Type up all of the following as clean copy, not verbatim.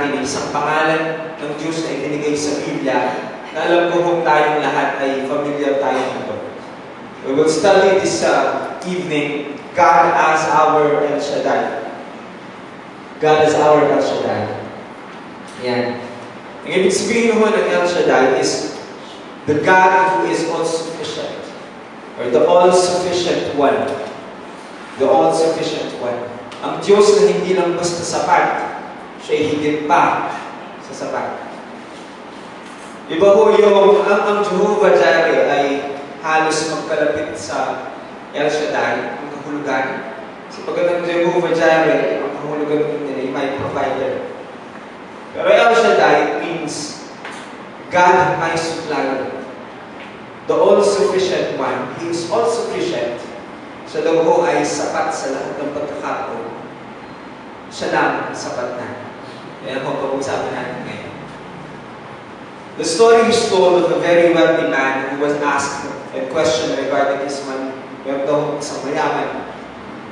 natin isang pangalan ng Diyos na ibinigay sa Biblia na alam ko kung tayong lahat ay familiar tayo nito. We will study this evening, God as our El Shaddai. God as our El Shaddai. Yan. Ang ibig sabihin ho ng El Shaddai is the God who is all-sufficient. Or the all-sufficient one. The all-sufficient one. Ang Diyos na hindi lang basta sapat, siya higit pa sa sapat. Iba ho yung, ang Jehovah Jireh ay halos magkalapit sa El Shaddai, ang kahulugan. Sapagat ang Jehovah Jireh, ang kahulugan nila ay my provider. Pero El Shaddai means God my supplier. The all-sufficient one. He is all-sufficient. Siya daw ho ay sapat sa lahat ng pagkakataon. Siya lang sapat na. Kaya po pag-usapan natin ngayon. The story is told of a very wealthy man who was asked a question regarding his money. Meron daw isang mayaman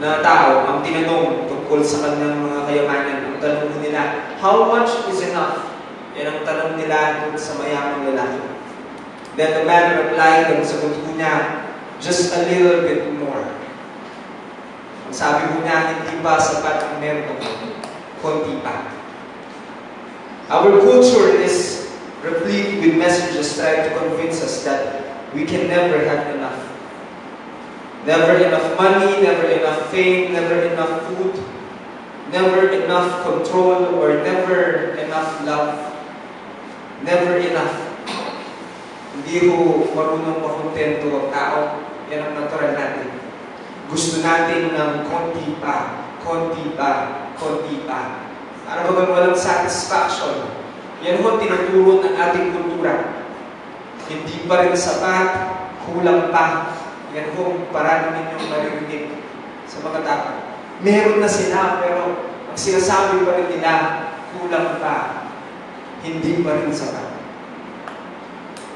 na tao ang tinanong tungkol sa kanyang mga kayamanan. Ang tanong nila, how much is enough? Yan ang tanong nila tungkol sa mayamang lalaki. Then the man replied, ang sagot ko niya, just a little bit more. Ang sabi ko niya, hindi pa sapat ang meron ako. Konti pa. Our culture is replete with messages trying to convince us that we can never have enough. Never enough money, never enough fame, never enough food, never enough control, or never enough love. Never enough. Hindi ho marunong makontento ang tao. Yan ang natural natin. Gusto natin ng konti pa, konti pa, konti pa. Para bagang walang satisfaction. Yan ho tinuturo ng ating kultura. Hindi pa rin sapat, kulang pa. Yan ho parang ninyong maririnig sa mga tao. Meron na sila, pero ang sinasabi pa rin nila, kulang pa. Hindi pa rin sapat.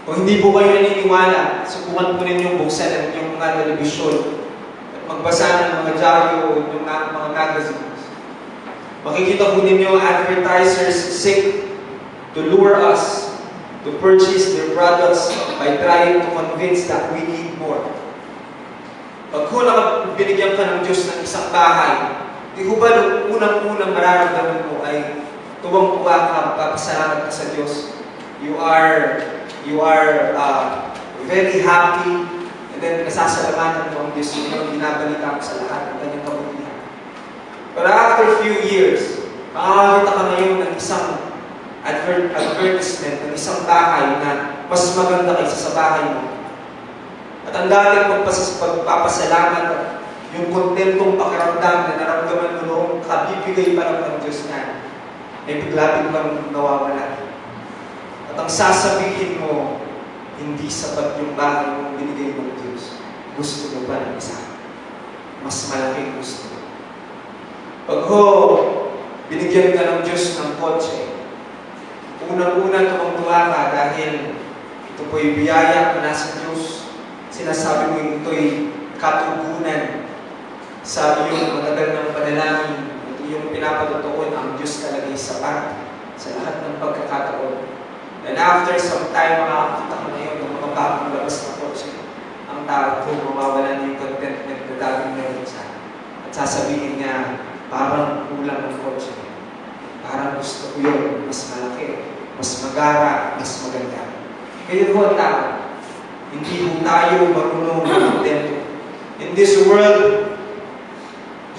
Kung hindi po kayo naniniwala, subukan po ninyong buksan ang inyong mga telebisyon at magbasa ng mga dyaryo, ng mga magazines. Makikita po ninyo advertisers seek to lure us to purchase their products by trying to convince that we need more. Pag binigyan ka ng Diyos ng isang bahay, di ho ba unang-unang mararamdaman mo ay tuwang-tuwa ka, papasalamat ka sa Diyos. You are very happy, and then nasasalamatan mo ang Diyos yung binabalita mo sa lahat ng kanyang kabutihan. But after a few years, makakakita ka ngayon ng isang advertisement, ng isang bahay na mas maganda kaysa sa bahay mo. At ang dating pagpapasalamat, yung kontentong pakiramdam na naramdaman mo noong kabibigay pa lang ng Diyos na, ay bigla-biglang nawawala. At ang sasabihin mo, hindi sapat yung bahay mong binigay ng Diyos. Gusto mo pa ng isa. Mas malaking gusto. Pag binigyan ka ng Diyos ng kotse, unang-una tumang-tuwa ka dahil ito po'y biyaya mula sa Diyos. Sinasabi mo ito'y katugunan sa iyong matagal ng panalangin. Ito yung pinapatutuon, ang Diyos talaga'y sapat sa lahat ng pagkakataon. And after some time, makakakita ka ngayon ng mga bagong labas na kotse. Ang tao ko, mawawala na yung contentment na dating meron sa at sasabihin niya, parang kulang ng kotse. Parang gusto ko yun, mas malaki, mas magara, mas maganda. Kaya ho tao, hindi ho tayo marunong mag-contento. In this world,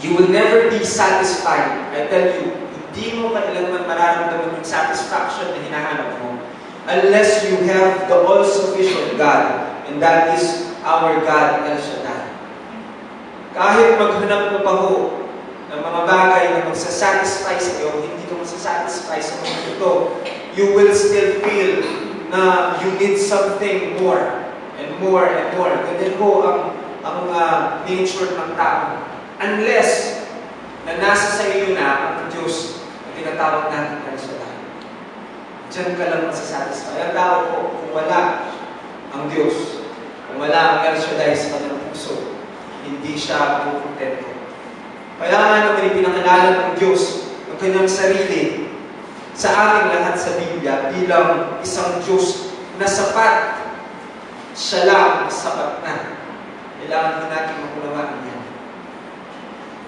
you will never be satisfied. I tell you, hindi mo kailanman mararamdaman yung satisfaction na hinahanap mo unless you have the all-sufficient God, and that is our God, El Shaddai. Kahit maghanap mo pa ho ng mga bagay na magsasatisfy sa iyo, hindi ka magsasatisfy sa mga ito, you will still feel na you need something more and more and more. Ganyan ho ang nature ng tao. Unless na nasa sa iyo na ang Diyos na tinatawag natin El Shaddai. Diyan ka lang masasatisfy. Ang tao ko, kung wala ang Diyos, kung wala ang El Shaddai sa kanyang puso, hindi siya kontento. Kaya nga naman ipinakilala ng Diyos ang kanyang sarili sa ating lahat sa Biblia bilang isang Diyos na sapat. Siya lang sapat na. Kailangan din natin makulawaan yan.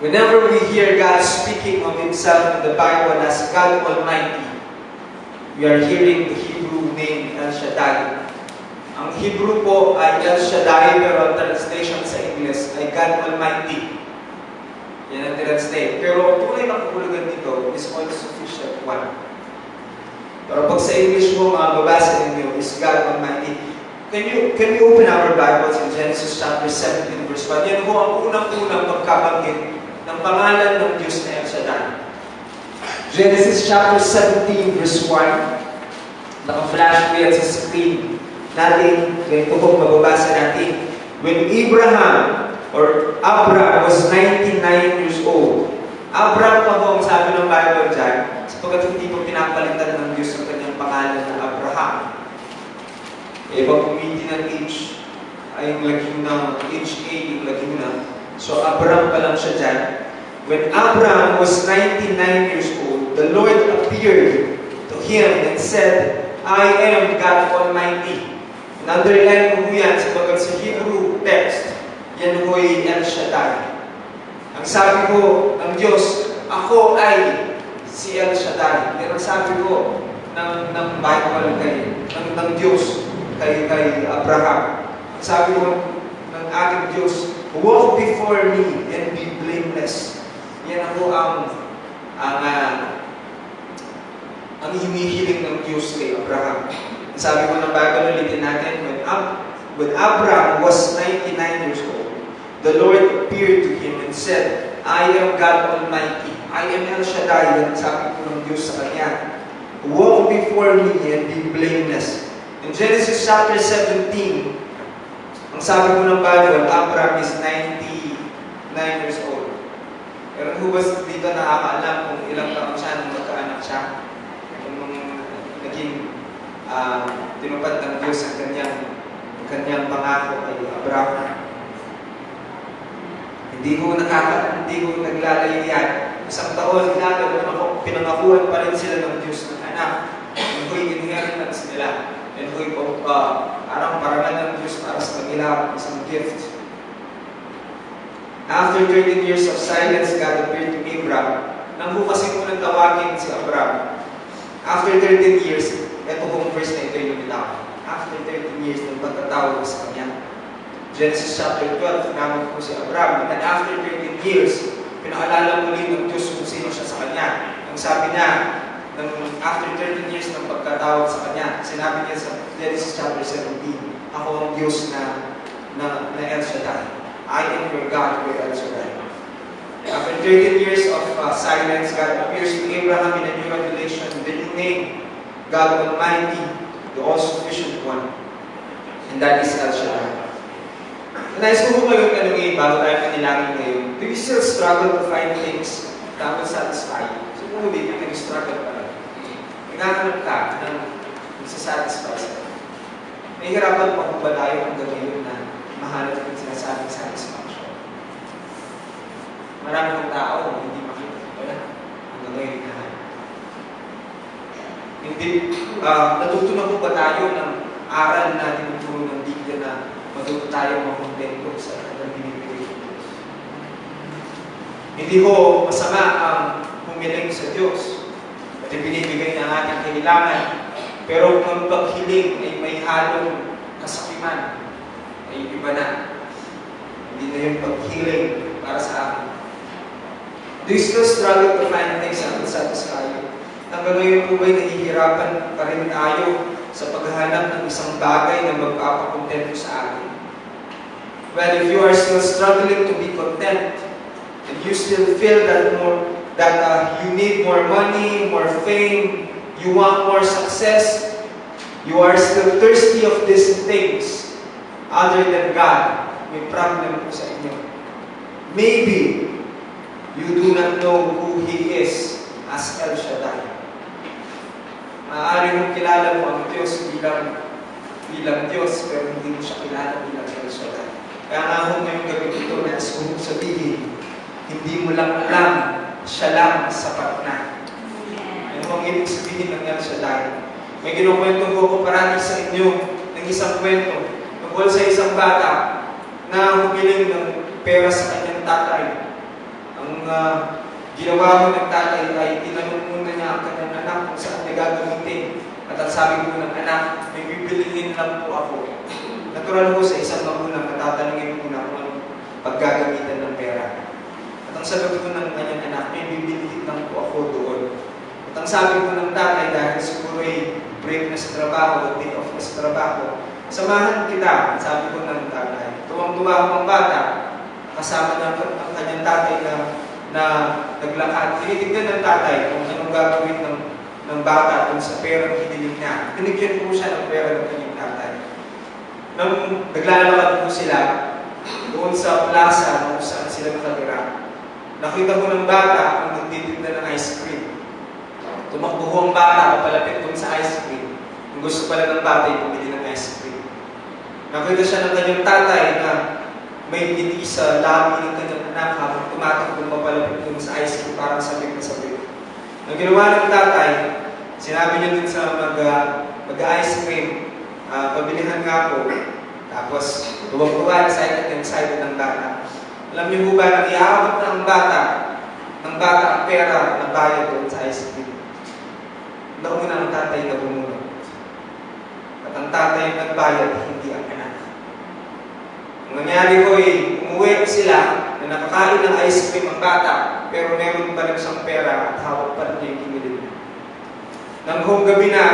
Whenever we hear God speaking of Himself in the Bible as God Almighty, we are hearing the Hebrew name El Shaddai. Ang Hebrew po ay El Shaddai, pero ang translation sa English ay God Almighty. Yan ang translate. Pero ang tunay na kahulugan nito is all sufficient one. Pero pag sa English mo, babasa ninyo is God Almighty. Can we open our Bibles in Genesis chapter 17 verse 1? Yan po ang unang-unang pagkabanggit ng pangalan ng Diyos na El Shaddai. Genesis chapter 17 verse 1. Naka-flash ko yan sa screen natin. Ganito po mababasa natin. When Abram was 99 years old. Abram pa po ang sabi ng Bible dyan, sapagkat hindi po pinapalitan ng Diyos ang kanyang pangalan na Abraham. Pag umiti ng age, ay yung laguna, age A yung laguna. So Abram pa lang siya dyan. When Abram was 99 years old, the Lord appeared to him and said, I am God Almighty. Underline mo yan sapagkat sa Hebrew text, yan ho'y El Shaddai. Ang sabi ko ng Diyos, ako ay si El Shaddai. Yan ang sabi ko ng Bible ng Diyos kay Abraham. Ang sabi ko ng ating Diyos, walk before me and be blameless. Yan ako ang hinihiling ng Diyos kay Abraham. Ang sabi ko ng Bible, ulitin natin, when Abraham was 99 years old, the Lord appeared to him and said, I am God Almighty. I am El Shaddai. Yan sabi ko ng Diyos sa kanya. Walk before me and be blameless. In Genesis chapter 17, ang sabi ko ng Bible, Abraham is 99 years old. Pero who was dito nakakaalam kung ilang taon siya nung magkaanak siya? Nung naging tinupad ng Diyos ang kanyang pangako kay Abraham. Hindi ko naglalayo yan. Isang taon, pinangakuhan pa rin sila ng Diyos ng anak. Yung ko'y inheritance nila. And ko'y parang parangan ng Diyos para sa kanila, isang gift. After 13 years of silence, God appeared to Abram. Nang po kasi munang tawagin si Abram. After 13 years, ito pong verse na ito yung lumitaw. After 13 years, ng pagkatawag sa kanya. Genesis chapter 12, namin po si Abram. And after 13 years, pinaalala muli ng Diyos kung sino siya sa kanya. Ang sabi niya, after 13 years ng pagkatawag sa kanya, sinabi niya sa Genesis chapter 17, ako ang Diyos na El Shaddai. I am your God, your El Shaddai. After 13 years of silence, God appears to Abraham in a new revelation, the new name, God Almighty, the all-sufficient one. And that is El Shaddai. Nais ko po ngayon tanungin bago tayo manilangin ngayon, do you still struggle to find things that will satisfy you? Siguro hindi ka nag-struggle pa rin. Naghahanap ka ng nagsasatisfy sa'yo. Nahihirapan pa po ba tayo hanggang ngayon na mahanap ng sinasabing satisfaction? Marami ng tao hindi makita. Wala. Hanggang ngayon hinahanap. Hindi, natutunan po ba tayo ng aral na tinuturo ng Biblia na matuto tayo makontento sa kanyang binibigay ng Diyos? Hindi ho masama ang humiling sa Diyos at binibigay ng ating kailangan. Pero kung ang paghiling ay may halong kasakiman, ay iba na. Hindi na yung paghiling para sa akin. Do you still struggle to find things that will satisfy you? Hanggang ngayon po ba'y nahihirapan pa rin tayo sa paghahanap ng isang bagay na magpapakontento sa atin? Well, if you are still struggling to be content, and you still feel that you need more money, more fame, you want more success, you are still thirsty of these things other than God, may problem po sa inyo. Maybe you do not know who He is as El Shaddai. Maaari mong kilala mo ang Diyos bilang Diyos, pero hindi mo siya kilala bilang El Shaddai. Kaya nga ako ngayong gabi ito na kung sabihin, hindi mo lang alam, siya lang sapat na. Yan po ang ibig sabihin ng El Shaddai. May kinukwento ko parati sa inyo ng isang kwento tungkol sa isang bata na humiling ng pera sa kanyang tatay. Ang ginawa mo ng tatay ay tinanong muna niya ang kanyang anak kung saan niya gagamitin. At ang sabi ko ng anak, may bibilihin lang po ako. Natural po sa isang magulang na tatanungin muna kung anong paggagamitan ng pera. At ang sabi ko ng kanyang anak, may bibilihin lang po ako doon. At ang sabi ko ng tatay, dahil siguro ay break na sa trabaho, day off na sa trabaho, samahan kita, sabi ko ng tatay. Tuwang-tuwa ko ang bata, kasama ng ang kanyang tatay na naglakad. Tinitignan ng tatay kung anong gagawin ng bata dun sa perang hiniling niya. Tinigyan po siya ng pera ng kanyang tatay. Nang naglalakad po sila doon sa plaza kung saan sila nakatira, nakita ko ng bata kung nagtitinda ng ice cream. Tumakbo ko ang bata, papalapit doon sa ice cream. Kung gusto pala ng bata, bumili ng ice cream. Nakita siya ng kanyang tatay na may ngiti sa labi ng kanyang anak habang tumatakbo papalapit doon sa ice cream para sabik na sabik. Ang ginawa ng tatay, sinabi niya din sa mag-ice cream, pabilihan nga po. Tapos, tuwag-tuwa, excited ng bata. Alam niyo ba na iaabot na ang bata ang pera na bayad doon sa ice cream. Nauna ang tatay na bumunod. At ang tatay nagbayad, hindi ang anak. Ang nangyari ko ay, umuwi sila na nakakain ng ice cream ang bata, pero meron pa rin siyang pera at hawak pa rin niya yung kinilid. Nang buong gabi na,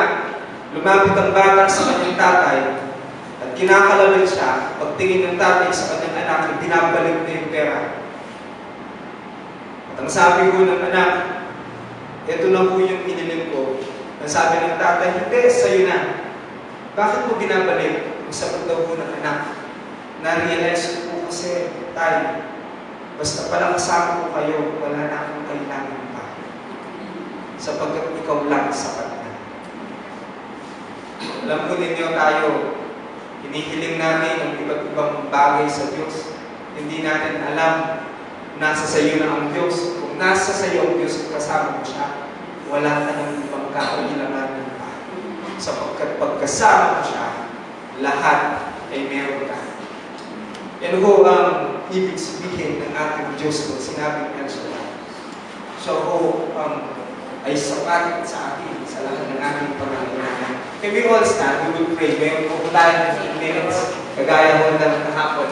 lumapit ang bata sa kanyang tatay at kinakalabit siya. Pagtingin ng tatay sa kanyang anak, binabalik na yung pera. At ang sabi ko ng anak, ito na po yung inilim ko. Ang sabi ng tatay, hindi, sa'yo na. Bakit mo binabalik? Ang sagot daw po ng anak, na-realize ko po kasi, tayo, basta palang kasama ko kayo, wala na akong kailangan pa. Sapagkat ikaw lang sapat na. Alam ko ninyo tayo, hinihiling natin ang iba't ibang bagay sa Diyos. Hindi natin alam, nasa sa iyo na ang Diyos. Kung nasa sa iyo ang Diyos, kasama mo siya, wala ka ng ibang kakailanganan pa. Sapagkat pagkasama mo siya, lahat ay meron ka. Yan ho ang ibig sabihin ng ating Diyos kung sinabing El Shaddai. So ho, ay sapat sa atin sa lahat ng ating pangangailangan. Can we all stand? We will pray. Meron po tayo ng 15 minutes, kagaya ho ng kahapon.